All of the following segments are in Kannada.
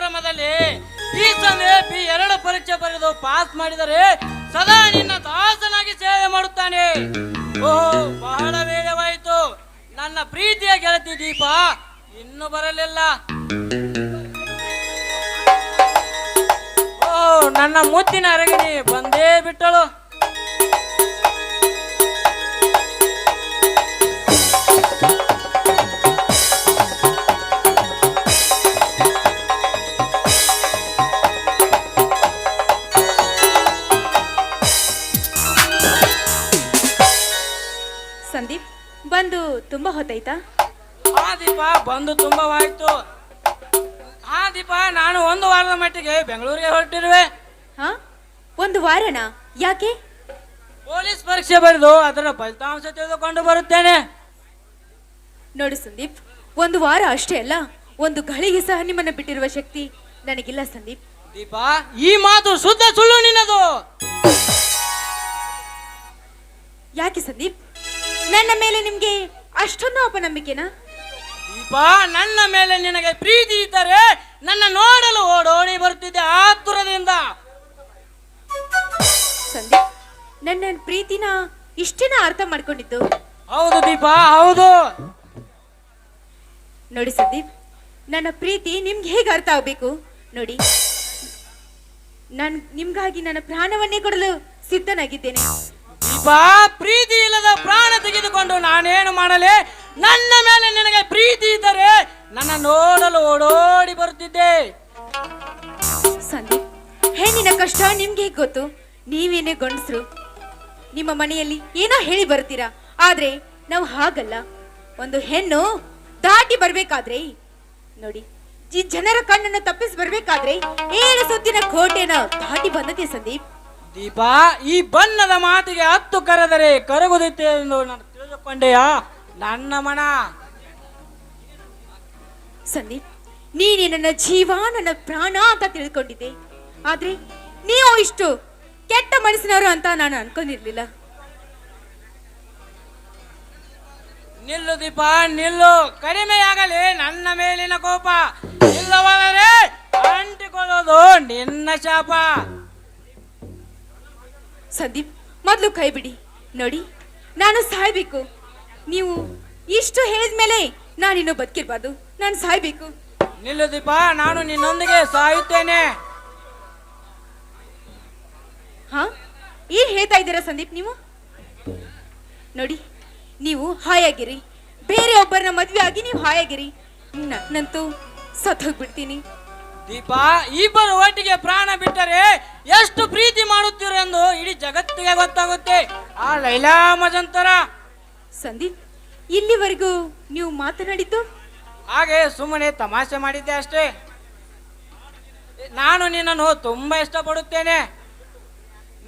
ಸಂಭ್ರಮದಲ್ಲಿ ಈ ಸಂದೆ ಎರಡು ಪರೀಕ್ಷೆ ಬರೆದು ಪಾಸ್ ಮಾಡಿದರೆ ಸದಾ ನಿನ್ನ ದಾಸನಾಗಿ ಸೇವೆ ಮಾಡುತ್ತಾನೆ. ಓ ಬಹಳ ವೇಳೆವಾಯಿತು. ನನ್ನ ಪ್ರೀತಿಯ ಗೆಳತಿ ದೀಪ ಇನ್ನೂ ಬರಲಿಲ್ಲ. ಓ ನನ್ನ ಮುತ್ತಿನ ಅರಗಿನಿ ಬಂದೇ ಬಿಟ್ಟಳು. ಸಂದೀಪ್ ಬಂದು ತುಂಬಾ ಹೊತ್ತಾಯ್ತಾ? ಹಾ ದೀಪ ಬಂದು ತುಂಬವಾಯ್ತು. ಹಾ ದೀಪ ನಾನು ಒಂದು ವಾರದ ಮಟ್ಟಿಗೆ ಬೆಂಗಳೂರಿಗೆ ಹೊರಟಿರುವೆ. ಹಾ ಒಂದು ವಾರಣ? ಯಾಕೆ? ಪೊಲೀಸ್ ಪರೀಕ್ಷೆ ಬರೆದು ಅದರ ಫಲಿತಾಂಶ ತೆಗೆದುಕೊಂಡು ಬರುತ್ತೇನೆ. ನೋಡು ಸಂದೀಪ್, ಒಂದು ವಾರ ಅಷ್ಟೇ ಅಲ್ಲ, ಒಂದು ಗಳಿಗೆ ಸಹ ನಿಮ್ಮನ್ನ ಬಿಟ್ಟಿರುವ ಶಕ್ತಿ ನನಗಿಲ್ಲ ಸಂದೀಪ್. ದೀಪ ಈ ಮಾತು ಶುದ್ಧ ಸುಳ್ಳು ನಿನ್ನದು. ಯಾಕೆ ಸಂದೀಪ್, ನನ್ನ ಮೇಲೆ ನಿಮ್ಗೆ ಅಷ್ಟೊಂದು ಅಪನಂಬಿಕೆನಾ? ದೀಪ ನನ್ನ ಮೇಲೆ ನಿನಗೆ ಪ್ರೀತಿ ಇದ್ದರೆ ನನ್ನ ನೋಡಲು ಓಡೋಡಿ ಬರುತ್ತಿದ್ದೆ ಆತುರದಿಂದ. ಸಂದೀಪ್, ನನ್ನ ಪ್ರೀತಿನ ಇಷ್ಟೇನ ಅರ್ಥ ಮಾಡ್ಕೊಂಡಿದ್ದು? ಹೌದು ದೀಪ ಹೌದು. ನೋಡಿ ಸಂದೀಪ್, ನನ್ನ ಪ್ರೀತಿ ನಿಮ್ಗೆ ಹೇಗೆ ಅರ್ಥ ಆಗ್ಬೇಕು ನೋಡಿ. ನಿಮ್ಗಾಗಿ ನನ್ನ ಪ್ರಾಣವನ್ನೇ ಕೊಡಲು ಸಿದ್ಧನಾಗಿದ್ದೇನೆ. ದೀಪ ಪ್ರೀತಿ ಇಲ್ಲದ ಪ್ರಾಣ ತೆಗೆದುಕೊಂಡು ನಾನೇನು ಮಾಡಲೆ? ನನ್ನ ಮೇಲೆ ನಿನಗೆ ಪ್ರೀತಿ ಇದ್ದರೆ ನನ್ನ ನೋಡಲು ಓಡೋಡಿ ಬರುತ್ತಿದ್ದೆ. ಸಂದೀಪ್, ಹೆಣ್ಣಿನ ಕಷ್ಟ ನಿಮ್ಗೆ ಹೇಗೆ ಗೊತ್ತು? ನೀವೇನೇ ಗಂಡಸರು, ನಿಮ್ಮ ಮನೆಯಲ್ಲಿ ಏನೋ ಹೇಳಿ ಬರ್ತೀರಾ. ಆದ್ರೆ ನಾವು ಹಾಗಲ್ಲ. ಒಂದು ಹೆಣ್ಣು ದಾಟಿ ಬರ್ಬೇಕಾದ್ರೆ ನೋಡಿ, ಜನರ ಕಣ್ಣನ್ನು ತಪ್ಪಿಸಿ ಬರ್ಬೇಕಾದ್ರೆ 7 ಸುತ್ತಿನ ಕೋಟೆನ ದಾಟಿ ಬಂದತೆ ಸಂದೀಪ್. ದೀಪ ಈ ಬಣ್ಣದ ಮಾತಿಗೆ 10 ಕರೆದರೆ ಕರಗುದಿತ್ತೆ ಎಂದು ನಾನು ತಿಳಿದುಕೊಂಡೆಯಾ ನನ್ನ ಮನ? ಸಂದೀಪ್, ನೀನೇ ನನ್ನ ಜೀವ, ನನ್ನ ಪ್ರಾಣ ಅಂತ ತಿಳ್ಕೊಂಡಿದ್ದೆ. ಆದ್ರೆ ನೀವು ಇಷ್ಟು ಕೆಟ್ಟ ಮನಸ್ಸಿನವರು ಅಂತ ನಾನು ಅನ್ಕೊಂಡಿರ್ಲಿಲ್ಲ. ನಿಲ್ಲು ದೀಪ ನಿಲ್ಲು. ಕಡಿಮೆಯಾಗಲಿ ನನ್ನ ಮೇಲಿನ ಕೋಪ. ಇಲ್ಲವಾದರೆ ಅಂಟಿಕೊಳ್ಳೋದು ನಿನ್ನ ಶಾಪ. ಸಂದೀಪ್, ಮೊದಲು ಕೈ ಬಿಡಿ. ನೋಡಿ, ನಾನು ಸಾಯ್ಬೇಕು. ನೀವು ಇಷ್ಟು ಹೇಳಿದ್ಮೇಲೆ ನಾನಿನ್ನು ಬದುಕಿರ್ಬಾರ್ದು. ನಾನು ಸಾಯ್ಬೇಕು. ನಿಲ್ಲು ದೀಪ, ನಾನು ನಿನ್ನೊಂದಿಗೆ ಸಾಯುತ್ತೇನೆ. ಹಾ, ಏನ್ ಹೇಳ್ತಾ ಇದ್ದೀರಾ ಸಂದೀಪ್ ನೀವು? ನೋಡಿ, ನೀವು ಹಾಯಾಗಿರಿ. ಬೇರೆ ಒಬ್ಬರನ್ನ ಮದ್ವೆ ಆಗಿ ನೀವು ಹಾಯಾಗಿರಿ. ನನ್ನಂತೂ ಸತ್ತೋಗ್ಬಿಡ್ತೀನಿ. ದೀಪ ಇಬ್ಬರು ಒಟ್ಟಿಗೆ ಪ್ರಾಣ ಬಿಟ್ಟರೆ ಎಷ್ಟು ಪ್ರೀತಿ ಮಾಡುತ್ತೀರೆಂದು ಇಡೀ ಜಗತ್ತಿಗೆ ಗೊತ್ತಾಗುತ್ತೆ. ಆ ಲೈಲಾ ಮಜಂತರ. ಸಂದೀಪ್, ಇಲ್ಲಿವರೆಗೂ ನೀವು ಮಾತನಾಡಿದ್ದು ಹಾಗೆ ಸುಮ್ಮನೆ ತಮಾಷೆ ಮಾಡಿದ್ದೆ ಅಷ್ಟೇ. ನಾನು ನಿನ್ನನ್ನು ತುಂಬಾ ಇಷ್ಟಪಡುತ್ತೇನೆ.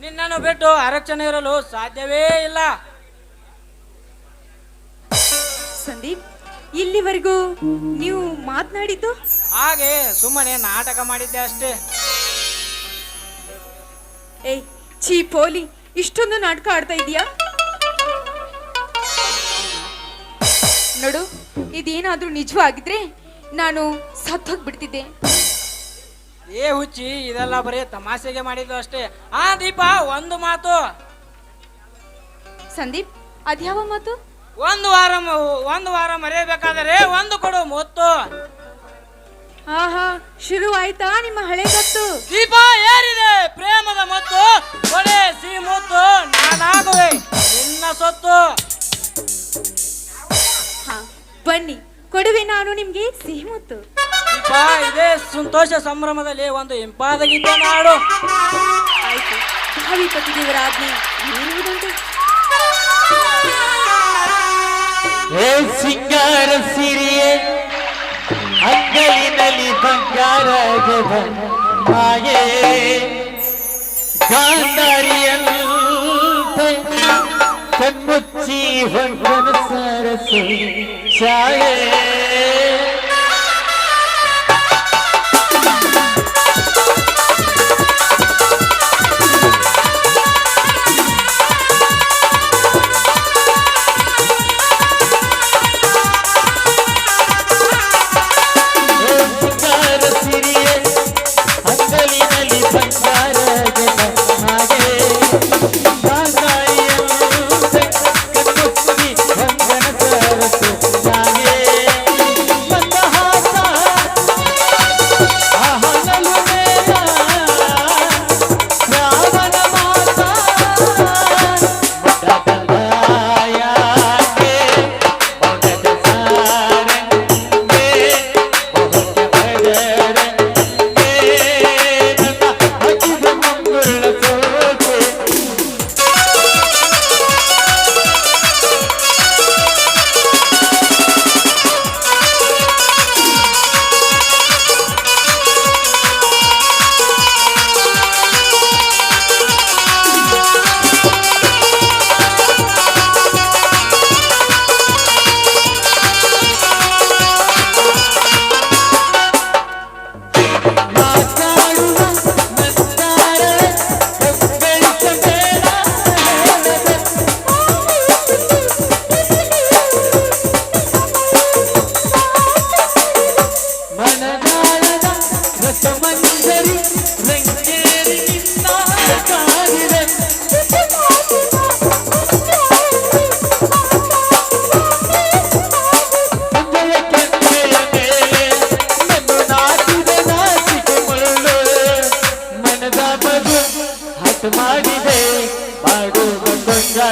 ನಿನ್ನನ್ನು ಬಿಟ್ಟು ಅರಕ್ಷಣೆ ಇರಲು ಸಾಧ್ಯವೇ ಇಲ್ಲ. ಸಂದೀಪ್, ಇಲ್ಲಿವರೆಗೂ ನೀವು ಮಾತನಾಡಿದ್ದು ಹಾಗೆ ಸುಮ್ಮನೆ ನಾಟಕ ಮಾಡಿದ್ದೆ ಅಷ್ಟೇ. ಏಯ್ ಚೀ ಪೋಲಿ, ಇಷ್ಟೊಂದು ನಾಟಕ ಆಡ್ತಾ ಇದೀಯಾ? ನೋಡು, ಇದೇನಾದ್ರೂ ನಿಜವಾಗಿದ್ರೆ ನಾನು ಸತ್ತೋಗ್ಬಿಡ್ತಿದ್ದೆ. ಏ ಹುಚ್ಚಿ, ಇದೆಲ್ಲ ಬರೀ ತಮಾಷೆಗೆ ಮಾಡಿದ್ದು ಅಷ್ಟೇ. ಆ ದೀಪ ಒಂದು ಮಾತು. ಸಂದೀಪ್, ಅದ್ಯಾವ ಮಾತು? ಒಂದು ವಾರ ಮರೆಯಬೇಕಾದರೆ ಒಂದು ಕೊಡು ಮುತ್ತು. ಆಹಾ, ಶುರು ಆಯ್ತಾ ನಿಮ್ಮ ಹಳೆ ಕತ್ತು? ದೀಪ ಏರಿದೆ ಪ್ರೇಮದ ಮತ್ತು ಕೊಡೆ ಸಿ ಮುತ್ತು. ನಾನಾಗುವೆ ನಿನ್ನ ಸೊತ್ತು. ಹಾ, ಬನ್ನಿ ಕೊಡುವೆ ನಾನು ನಿಮ್ಗೆ ಸಿಹಿ ಮುತ್ತು. ದೀಪ ಇದೇ ಸಂತೋಷ ಸಂಭ್ರಮದಲ್ಲಿ ಒಂದು ಇಂಪಾದ ಗೀತೆ ಮಾಡು. ಆಯ್ತು, ಭಾವಿ ಪತಿದೇವರ ಆಜ್ಞೆ ಏನುವುದುಂಟು? ಏ ಸಿಂಗಾರ ಸಿರಿಯೇ ಅಂಗಲಿನಲ್ಲಿ ಬಂಗಾರದ ಮಾಯೇ ಗಾಂಧಾರಿಯಂತೆ ಕಣ್ಮುಚ್ಚಿ ಹೊಂಗನ ಸರಸ ಛಾಯೆ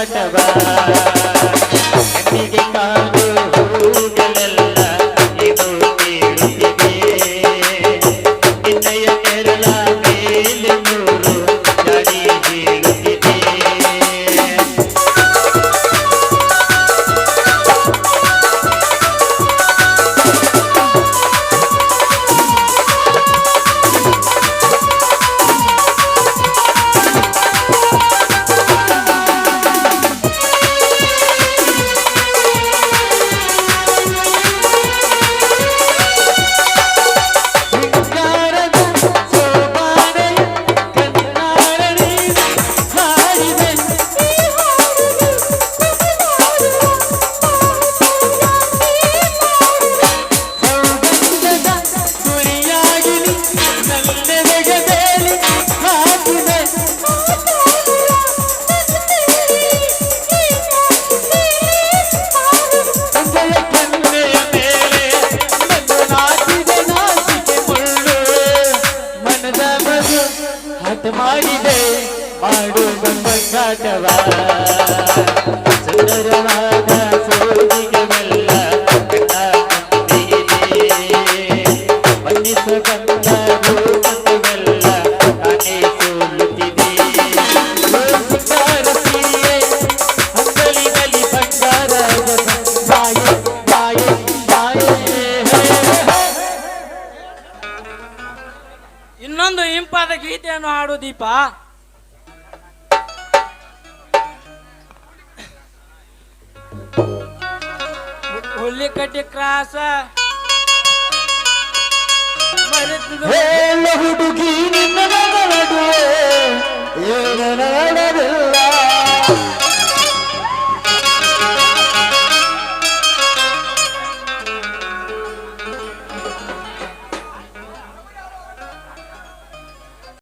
ಬಂಗಾಟವ ಕಣ್ಣಿಗೆ ಕಾಣು ಹೂಗಳೆಲ್ಲ ಇದು ಕೇಳುತ್ತಿದೆ ನಿನ್ನಯ ಕೆರಳ ಮೇಲೆ ನೂರು ಜಡಿ ಬೀಳುತ್ತಿದೆ ಮಾಡಿದೆ ಮಾಡು ಬಂಗಾಟವ ಸುಂದರವಾದ ಸೋಜಿಗೆಲ್ಲ ಕಣ್ಣ ಮನ್ನಿಸ ಬಂದ ರೂಪವೆಲ್ಲ ನಾನೇ ಸೋಲುತ್ತಿದೆ ಸಿಂಗಾರ ಸೀರೆ ಅಂಗಲಿನಲ್ಲಿ ಬಂಗಾರ ಬಾಯೆ ಬಾಯೆ ಬಾಯೆ ಇನ್ನೊಂದು ಇಂಪಾದ ಗೀತೆಯನ್ನು ಹಾಡು ದೀಪ. ಹುಲ್ಲಿಕಟ್ಟಿ ಕ್ರಾಸ ಹೇ